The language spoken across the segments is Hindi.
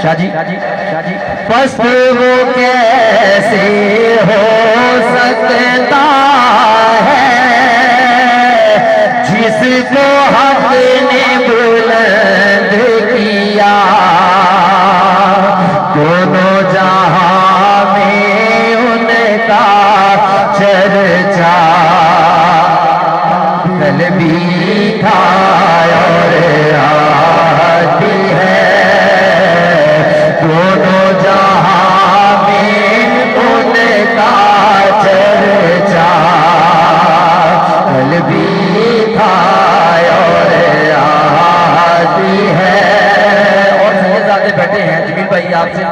शाजी पस्त वो कैसे हो सकता है जिसको हक ने बुलंद किया। दोनों जहां में उनका चर्चा कल भी था और आज भी है। दोनों जहां में उनका चर्चा कल भी था और आज भी है। और सैयदजादे बैठे हैं जमील भाई आपसे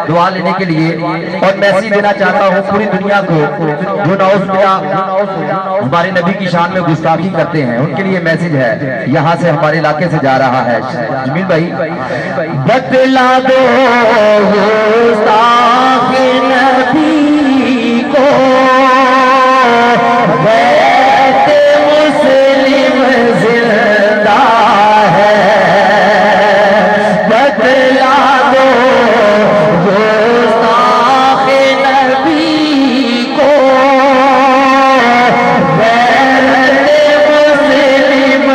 दुआ लेने के लिए, और मैसेज देना चाहता हूँ पूरी दुनिया को जो नाउज़ुबिल्लाह हमारे नबी की शान में गुस्ताखी करते हैं, उनके लिए मैसेज है, यहाँ से हमारे इलाके से जा रहा है। जमील भाई बतला दो गुस्ताखी नबी को बैत मुस्लिम जिंदा है। बतला दो गुस्ताखी नबी को बैत मुस्लिम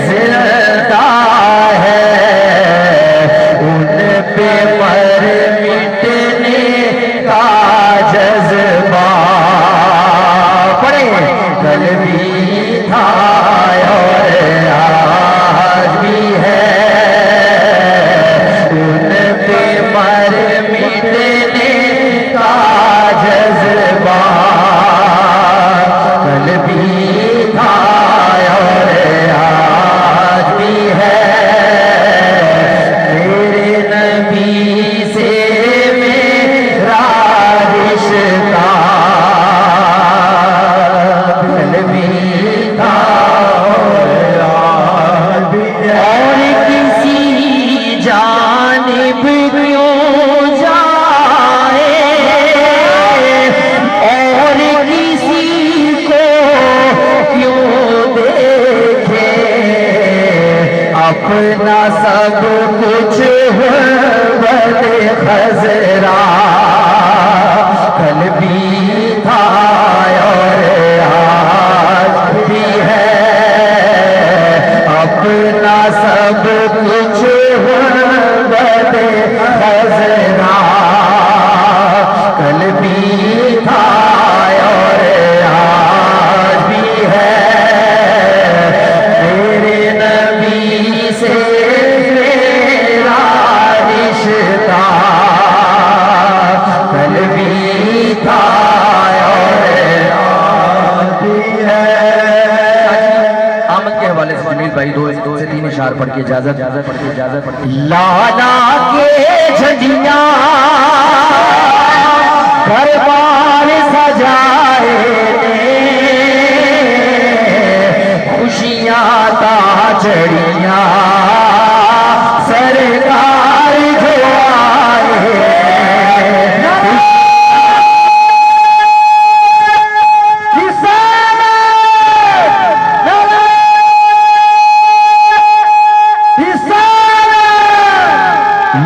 जिंदा है। उन पे मर मिटने का जज्बा पड़े कल भी था और आज भी है। उन पे मर मिटने का जज्बा कल भी था और आज भी है। मेरे नबी से मेरा रिश्ता कल भी था और आज भी है। और किसी जानिब क्यों जाए और किसी को क्यों देखे, अपना सब कुछ बदे खजरा कल भी था और आज भी है। अपना सब कुछ बदे खजरा कल भी था और आज भी है। मेरे नबी से मेरा रिश्ता कल भी था और आज भी है। आमद के हवाले से जमील भाई दो से तीन इशार पढ़ के इजाजत लाला के झंडियां घर बार सजाए खुशियां ताजड़ियां सरकार जो आए।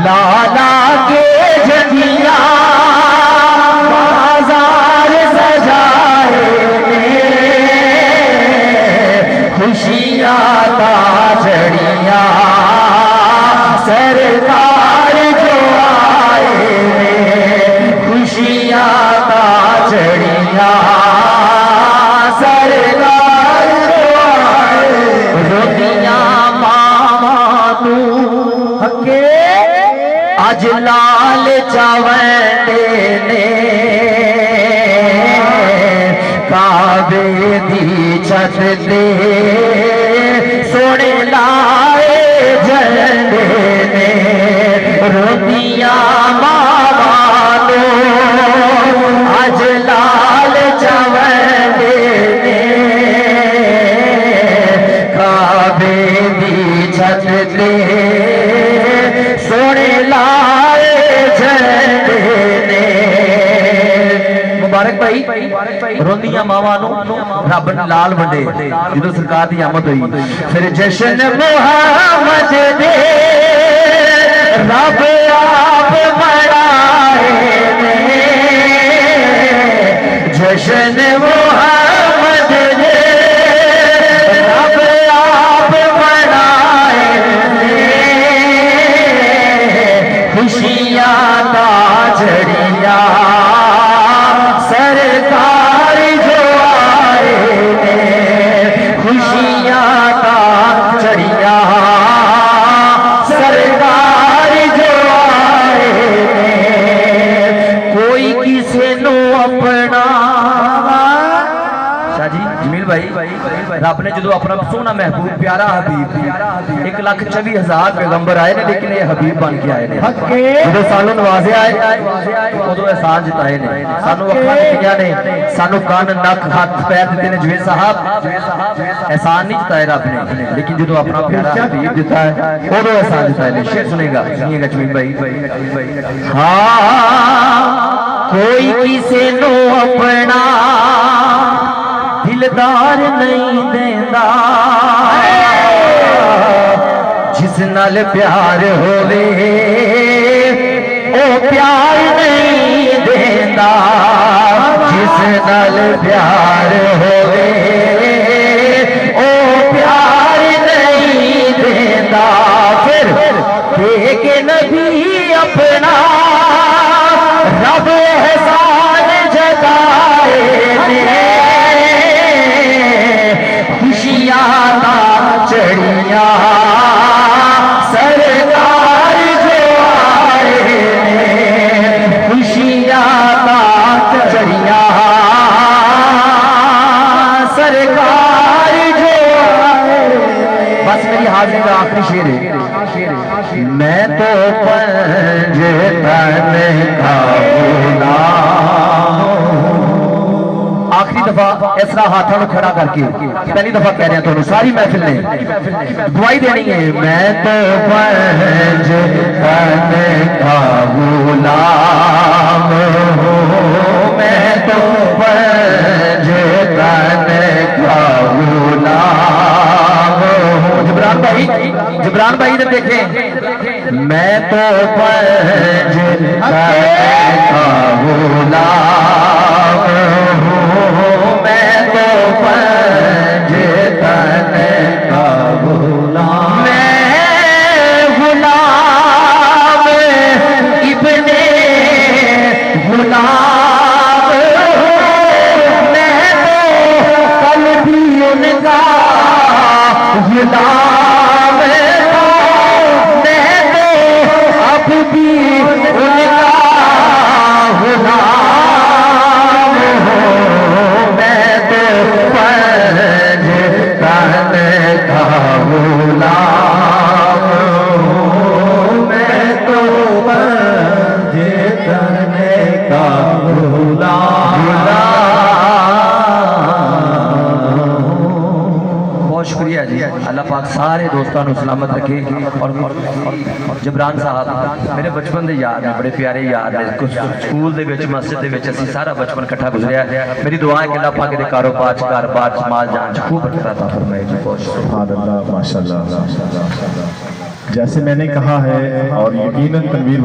लाला के झंडियां बाजार सजाए खुशियां ताजड़ियां सरकार जो आए। खुशियां ताजड़ियां सरकार जो आए। रोटियां मामा तू हके अज लाल चावंडे ने काबे दी छत ते सोने लाए झंडे ने। रोटियां मावा लो अज लाल चावंडे ने काबे दी छत ते सोने लाए झंडे ने। मुबारक भाई रोंदियां मावां नूं रब ने लाल वंडे जदों सरकार दी आमद हुई। फिर जश्न मुहम्मद दे रब आप मनाए ने जश्न मोहम्मद ने, रब आप मनाए ने खुशियां ताजड़ियां सरकार जो आए ने, खुशियां ताजड़ियां सरकार जो आए ने, कोई किसे नो अपना जी जमील भाई रब ने जो अपना सोना महबूब प्यारा हबीब 1,24,000 पैगंबर आए ने, लेकिन ये हबीब बन के आए ने जो सानू नवाजिया है उदो एहसान जताए ने, सानू अखां दित्तियां ने, सानू कान नक हाथ पैर दिते ने। जवेद साहब एहसान नहीं जताए रब ने, लेकिन जो अपना प्यारा हबीब दिता है उदो एहसान जताए ने। शेर सुनेगा जमील भाई। हाँ कोई किसे नो अपना दिलदार नहीं देंदा, जिस नाल प्यार होवे ओ प्यार नहीं देंदा, जिस नाल प्यार होवे ओ प्यार नहीं देंदा। फिर देख नबी अपना रब एहसान जताए ने, चढ़िया सरकार जो आए ने, खुशियां चढ़िया सरकार जो आए। बस मेरी हाजिरी का आखिरी शेर है। मैं तो पंज तन का आखिरी दफा इस तरह हाथों को खड़ा करके पहली दफा कह रहे हैं थोड़ा सारी महफिल ने दुआई देनी है। मैं तो पंज तन का गुलाम हूँ, मैं तो पंज तन का गुलाम हूँ। जिब्रान भाई ने देखे, मैं तो पंज तन का गुलाम हूँ, मैं तो पंज तन का गुलाम, मैं गुलाम इब्ने गुलाम, मैं तो कल भी उनका गुलाम, मैं तो अब भी उनका गुलाम। शुक्रिया जी, अल्लाह पाक सारे दोस्तों को सलामत रखे। और जबरान साहब मेरे बचपन के याद है, बड़े प्यारे याद है। कुछ स्कूल दे विच मस्जिद दे विच असीं सारा बचपन इकट्ठा गुजरिया। मेरी दुआ है कि अल्लाह पाक दे कारोबार च घर-बार समाज जान च खूब बरकत अता फरमाए जी। बहुत सुभान अल्लाह, माशाअल्लाह। जैसे मैंने कहा है और यकीनन तनवीर